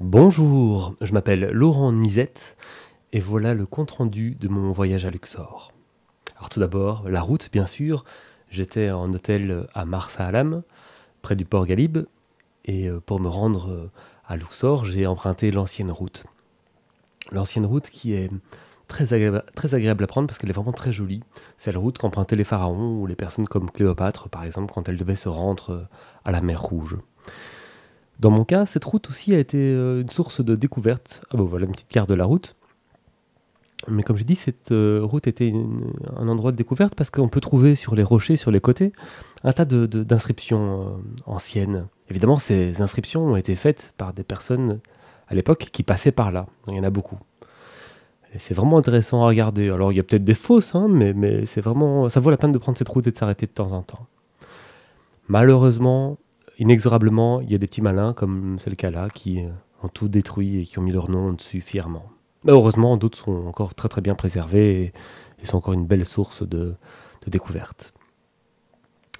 Bonjour, je m'appelle Laurent Nizette et voilà le compte-rendu de mon voyage à Luxor. Alors tout d'abord, la route bien sûr, j'étais en hôtel à Marsa Alam, près du port Galib, et pour me rendre à Luxor, j'ai emprunté l'ancienne route. L'ancienne route qui est très agréable à prendre parce qu'elle est vraiment très jolie. C'est la route qu'empruntaient les pharaons ou les personnes comme Cléopâtre par exemple quand elles devaient se rendre à la mer Rouge. Dans mon cas, cette route aussi a été une source de découverte. Ah bon, voilà une petite carte de la route. Mais comme je dis, cette route était un endroit de découverte parce qu'on peut trouver sur les rochers, sur les côtés, un tas d'inscriptions anciennes. Évidemment, ces inscriptions ont été faites par des personnes à l'époque qui passaient par là. Il y en a beaucoup. Et c'est vraiment intéressant à regarder. Alors, il y a peut-être des fausses, hein, mais c'est vraiment, ça vaut la peine de prendre cette route et de s'arrêter de temps en temps. Malheureusement, inexorablement, il y a des petits malins, comme c'est le cas là, qui ont tout détruit et qui ont mis leur nom dessus fièrement. Mais heureusement, d'autres sont encore très très bien préservés et sont encore une belle source de découverte.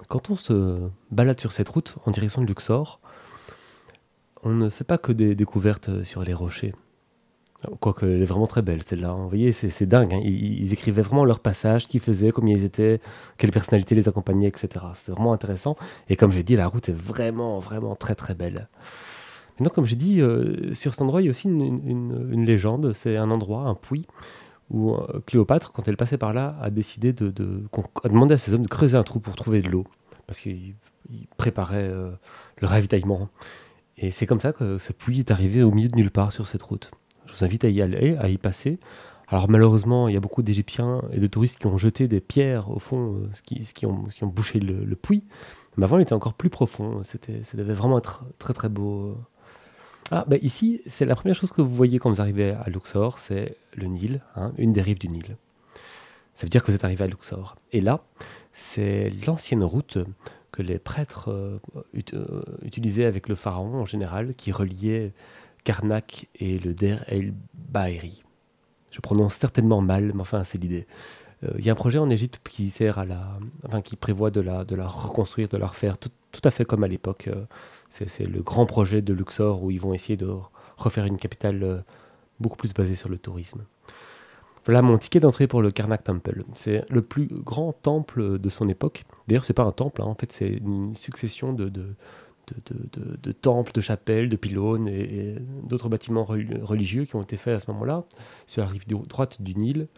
Quand on se balade sur cette route en direction de Luxor, on ne fait pas que des découvertes sur les rochers. Quoique, elle est vraiment très belle celle-là. Vous voyez, c'est dingue. Hein. Ils écrivaient vraiment leur passage, ce qu'ils faisaient, combien ils étaient, quelle personnalité les accompagnait, etc. C'est vraiment intéressant. Et comme j'ai dit, la route est vraiment, vraiment très, très belle. Maintenant, comme j'ai dit, sur cet endroit, il y a aussi une légende. C'est un endroit, un puits, où Cléopâtre, quand elle passait par là, a décidé a demandé à ses hommes de creuser un trou pour trouver de l'eau. Parce qu'ils préparaient le ravitaillement. Et c'est comme ça que ce puits est arrivé au milieu de nulle part sur cette route. Je vous invite à y aller, à y passer. Alors malheureusement, il y a beaucoup d'Égyptiens et de touristes qui ont jeté des pierres au fond, ce qui ont bouché le puits. Mais avant, il était encore plus profond. Ça devait vraiment être très très beau. Ah, bah ici, c'est la première chose que vous voyez quand vous arrivez à Luxor, c'est le Nil, hein, une des rives du Nil. Ça veut dire que vous êtes arrivé à Luxor. Et là, c'est l'ancienne route que les prêtres utilisaient avec le pharaon en général, qui reliait Karnak et le Der El Baheri. Je prononce certainement mal, mais enfin, c'est l'idée. Il y a un projet en Égypte qui sert qui prévoit de la reconstruire, de la refaire, tout à fait comme à l'époque. C'est le grand projet de Luxor où ils vont essayer de refaire une capitale beaucoup plus basée sur le tourisme. Voilà mon ticket d'entrée pour le Karnak Temple. C'est le plus grand temple de son époque. D'ailleurs, c'est pas un temple, hein. En fait, c'est une succession de temples, de chapelles, de pylônes et d'autres bâtiments religieux qui ont été faits à ce moment-là, sur la rive droite du Nil.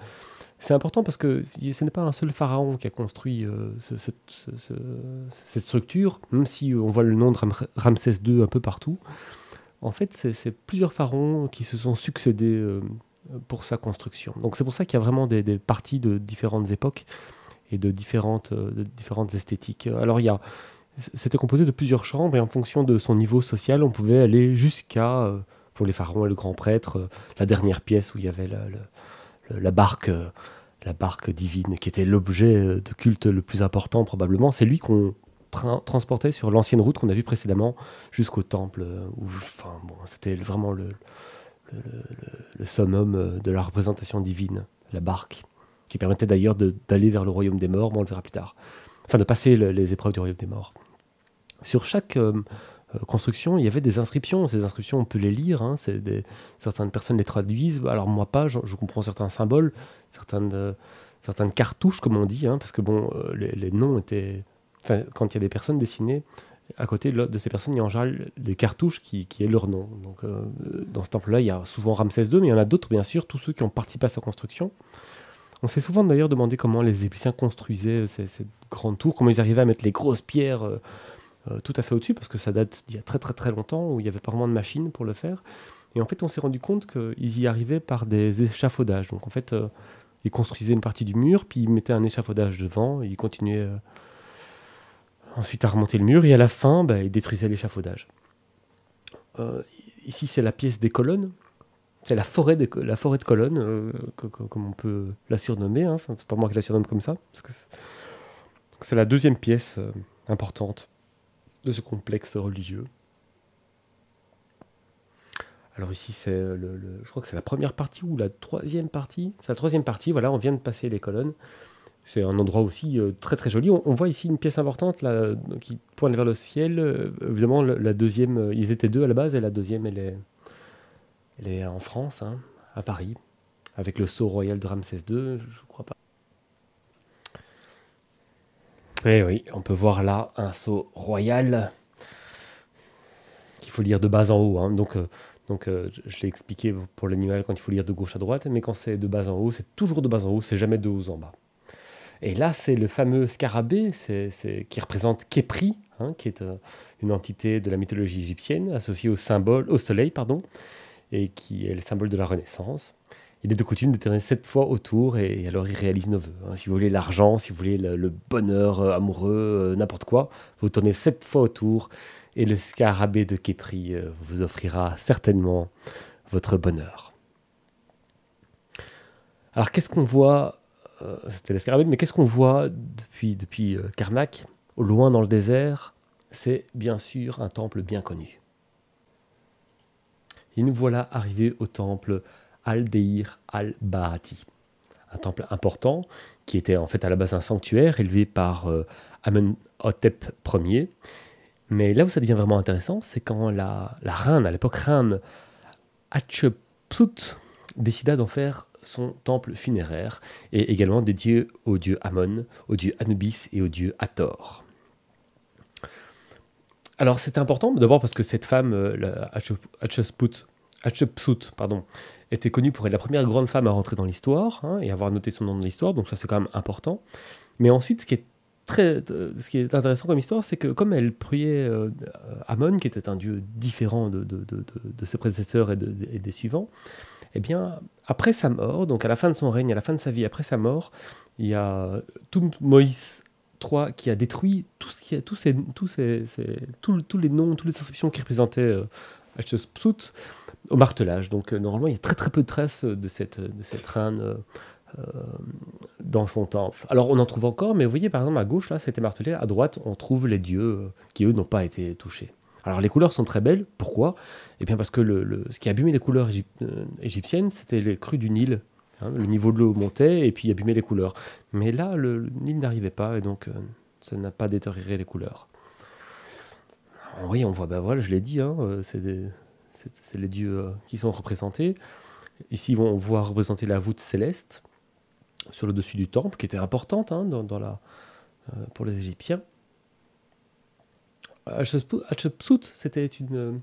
C'est important parce que ce n'est pas un seul pharaon qui a construit cette structure, même si on voit le nom de Ramsès II un peu partout. En fait, c'est plusieurs pharaons qui se sont succédés pour sa construction. Donc c'est pour ça qu'il y a vraiment des parties de différentes époques et de différentes esthétiques. Alors c'était composé de plusieurs chambres et en fonction de son niveau social, on pouvait aller jusqu'à, pour les pharaons et le grand prêtre, la dernière pièce où il y avait la barque divine, qui était l'objet de culte le plus important probablement. C'est lui qu'on transportait sur l'ancienne route qu'on a vue précédemment jusqu'au temple, c'était vraiment le summum de la représentation divine, la barque, qui permettait d'ailleurs d'aller vers le royaume des morts, mais on le verra plus tard. Enfin, de passer les épreuves du royaume des morts. Sur chaque construction, il y avait des inscriptions. Ces inscriptions, on peut les lire. Hein, certaines personnes les traduisent. Alors moi pas, je comprends certains symboles, certaines cartouches, comme on dit, hein, parce que bon, les noms étaient... Enfin, quand il y a des personnes dessinées, à côté de ces personnes, il y a en général des cartouches qui est leur nom. Donc dans ce temple-là, il y a souvent Ramsès II, mais il y en a d'autres, bien sûr, tous ceux qui ont participé à sa construction. On s'est souvent d'ailleurs demandé comment les Égyptiens construisaient ces grandes tours, comment ils arrivaient à mettre les grosses pierres tout à fait au-dessus, parce que ça date d'il y a très très très longtemps, où il n'y avait pas vraiment de machine pour le faire. Et en fait, on s'est rendu compte qu'ils y arrivaient par des échafaudages. Donc en fait, ils construisaient une partie du mur, puis ils mettaient un échafaudage devant, et ils continuaient ensuite à remonter le mur, et à la fin, ils détruisaient l'échafaudage. Ici, c'est la pièce des colonnes. C'est la forêt de colonnes, comme on peut la surnommer. Hein. Enfin, c'est pas moi qui la surnomme comme ça. Parce que c'est la deuxième pièce importante de ce complexe religieux. Alors ici, je crois que c'est la première partie ou la troisième partie. C'est la troisième partie, voilà, on vient de passer les colonnes. C'est un endroit aussi très très joli. On voit ici une pièce importante là, qui pointe vers le ciel. Évidemment, la deuxième, ils étaient deux à la base, et la deuxième, elle est Elle est en France, hein, à Paris, avec le sceau royal de Ramsès II, je crois pas. Eh oui, on peut voir là un sceau royal qu'il faut lire de bas en haut, hein. Je l'ai expliqué pour l'animal quand il faut lire de gauche à droite, mais quand c'est de bas en haut, c'est toujours de bas en haut, c'est jamais de haut en bas. Et là, c'est le fameux scarabée qui représente Khépri, hein, qui est une entité de la mythologie égyptienne associée au soleil, pardon, et qui est le symbole de la Renaissance. Il est de coutume de tourner 7 fois autour, et alors il réalise nos vœux, hein. Si vous voulez l'argent, si vous voulez le bonheur amoureux, n'importe quoi, vous tournez 7 fois autour, et le scarabée de Khépri vous offrira certainement votre bonheur. Alors qu'est-ce qu'on voit C'était le scarabée, mais qu'est-ce qu'on voit depuis Karnak, au loin dans le désert? C'est bien sûr un temple bien connu. Et nous voilà arrivés au temple Al-Deir Al-Bahati, un temple important qui était en fait à la base un sanctuaire élevé par Amenhotep Ier. Mais là où ça devient vraiment intéressant, c'est quand la reine, à l'époque reine Hatshepsut, décida d'en faire son temple funéraire et également dédié au dieu Amon, au dieu Anubis et au dieu Hathor. Alors c'est important d'abord parce que cette femme, Hatshepsut, pardon, était connue pour être la première grande femme à rentrer dans l'histoire, hein, et avoir noté son nom dans l'histoire, donc ça c'est quand même important. Mais ensuite, ce qui est intéressant comme histoire, c'est que comme elle priait Amon, qui était un dieu différent de ses prédécesseurs et des suivants, eh bien, après sa mort, donc à la fin de son règne, à la fin de sa vie, après sa mort, il y a Moïse III qui a détruit tout ce qui a, tous les noms, toutes les inscriptions qui représentaient Hatshepsut au martelage. Donc normalement, il y a très très peu de traces de cette reine dans son temple. Alors on en trouve encore, mais vous voyez par exemple à gauche, là, ça a été martelé, à droite, on trouve les dieux qui eux n'ont pas été touchés. Alors les couleurs sont très belles, pourquoi? Eh bien parce que ce qui abîmait les couleurs égyptiennes, c'était les crues du Nil, hein. Le niveau de l'eau montait et puis abîmait les couleurs. Mais là, le Nil n'arrivait pas et donc ça n'a pas détérioré les couleurs. Alors, oui, on voit, ben voilà, je l'ai dit, hein, c'est les dieux qui sont représentés. Ici, on voit représenter la voûte céleste sur le dessus du temple, qui était importante, hein, pour les Égyptiens. Hatshepsut, c'était une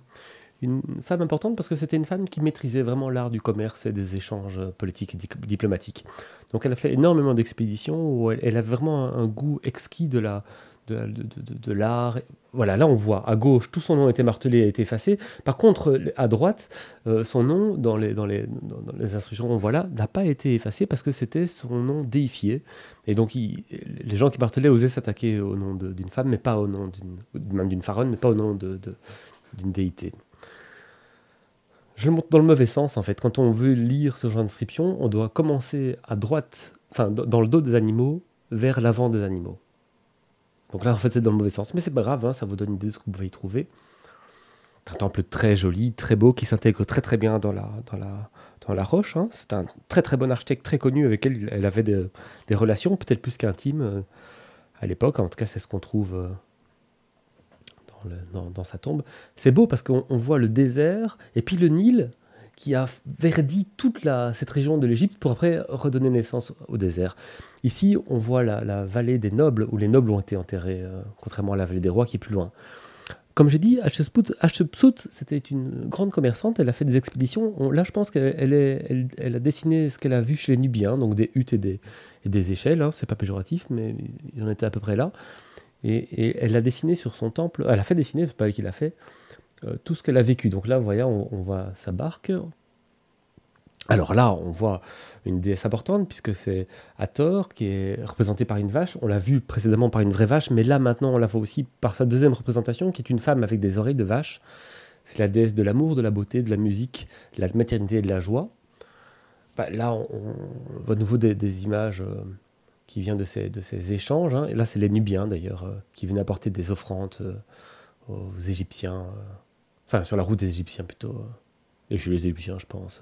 femme importante parce que c'était une femme qui maîtrisait vraiment l'art du commerce et des échanges politiques et diplomatiques. Donc elle a fait énormément d'expéditions où elle a vraiment un goût exquis de l'art. Voilà, là on voit à gauche, tout son nom a été martelé, a été effacé. Par contre, à droite, son nom, dans les inscriptions qu'on voit là, n'a pas été effacé parce que c'était son nom déifié. Et donc les gens qui martelaient osaient s'attaquer au nom d'une femme, mais pas au nom même d'une pharaon, mais pas au nom d'une déité. Je le montre dans le mauvais sens en fait. Quand on veut lire ce genre d'inscription, on doit commencer à droite, enfin dans le dos des animaux, vers l'avant des animaux. Donc là en fait c'est dans le mauvais sens. Mais c'est pas grave, hein, ça vous donne une idée de ce que vous pouvez y trouver. C'est un temple très joli, très beau, qui s'intègre très très bien dans la roche, hein. C'est un très très bon architecte, très connu, avec lequel elle avait des relations, peut-être plus qu'intimes à l'époque. En tout cas c'est ce qu'on trouve dans sa tombe. C'est beau parce qu'on voit le désert et puis le Nil qui a verdi toute cette région de l'Égypte pour après redonner naissance au désert. Ici, on voit la vallée des nobles, où les nobles ont été enterrés, contrairement à la vallée des rois qui est plus loin. Comme j'ai dit, Hatshepsut, c'était une grande commerçante, elle a fait des expéditions. Là, je pense qu'elle a dessiné ce qu'elle a vu chez les Nubiens, donc des huttes et des échelles, hein. C'est pas péjoratif, mais ils en étaient à peu près là. Et elle a dessiné sur son temple, elle a fait dessiner, c'est pas elle qui l'a fait, tout ce qu'elle a vécu. Donc là, vous voyez, on voit sa barque. Alors là, on voit une déesse importante, puisque c'est Hathor, qui est représentée par une vache. On l'a vu précédemment par une vraie vache, mais là, maintenant, on la voit aussi par sa deuxième représentation, qui est une femme avec des oreilles de vache. C'est la déesse de l'amour, de la beauté, de la musique, de la maternité et de la joie. Là, on voit de nouveau des images qui viennent de ces échanges, hein. Et là, c'est les Nubiens, d'ailleurs, qui venaient apporter des offrandes aux Égyptiens. Enfin, sur la route des Égyptiens, plutôt. Et chez les Égyptiens, je pense.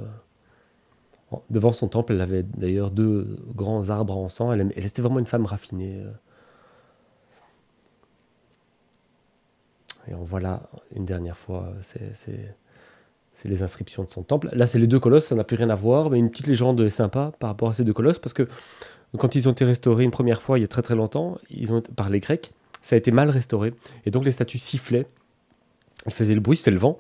Devant son temple, elle avait d'ailleurs 2 grands arbres en sang. Elle était vraiment une femme raffinée. Et on voit là, une dernière fois, C'est les inscriptions de son temple. Là, c'est les deux colosses, ça n'a plus rien à voir, mais une petite légende est sympa par rapport à ces deux colosses, parce que quand ils ont été restaurés une première fois, il y a très très longtemps, par les Grecs, ça a été mal restauré. Et donc les statues sifflaient, elles faisaient le bruit, c'était le vent,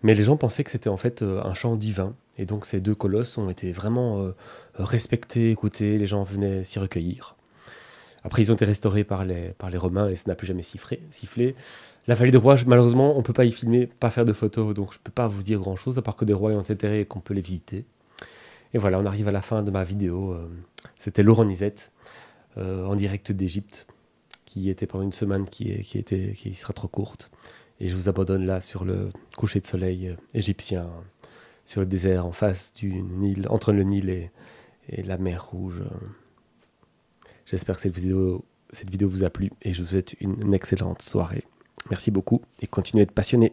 mais les gens pensaient que c'était en fait un chant divin. Et donc ces deux colosses ont été vraiment respectés, écoutés, les gens venaient s'y recueillir. Après, ils ont été restaurés par les Romains et ça n'a plus jamais sifflé. La vallée des rois, malheureusement, on ne peut pas y filmer, pas faire de photos, donc je ne peux pas vous dire grand-chose, à part que des rois y ont été et qu'on peut les visiter. Et voilà, on arrive à la fin de ma vidéo. C'était Laurent Nizette, en direct d'Égypte, qui était pendant une semaine qui sera trop courte. Et je vous abandonne là sur le coucher de soleil égyptien, sur le désert en face du Nil, entre le Nil et la mer Rouge. J'espère que cette vidéo vous a plu et je vous souhaite une excellente soirée. Merci beaucoup et continuez d'être passionnés.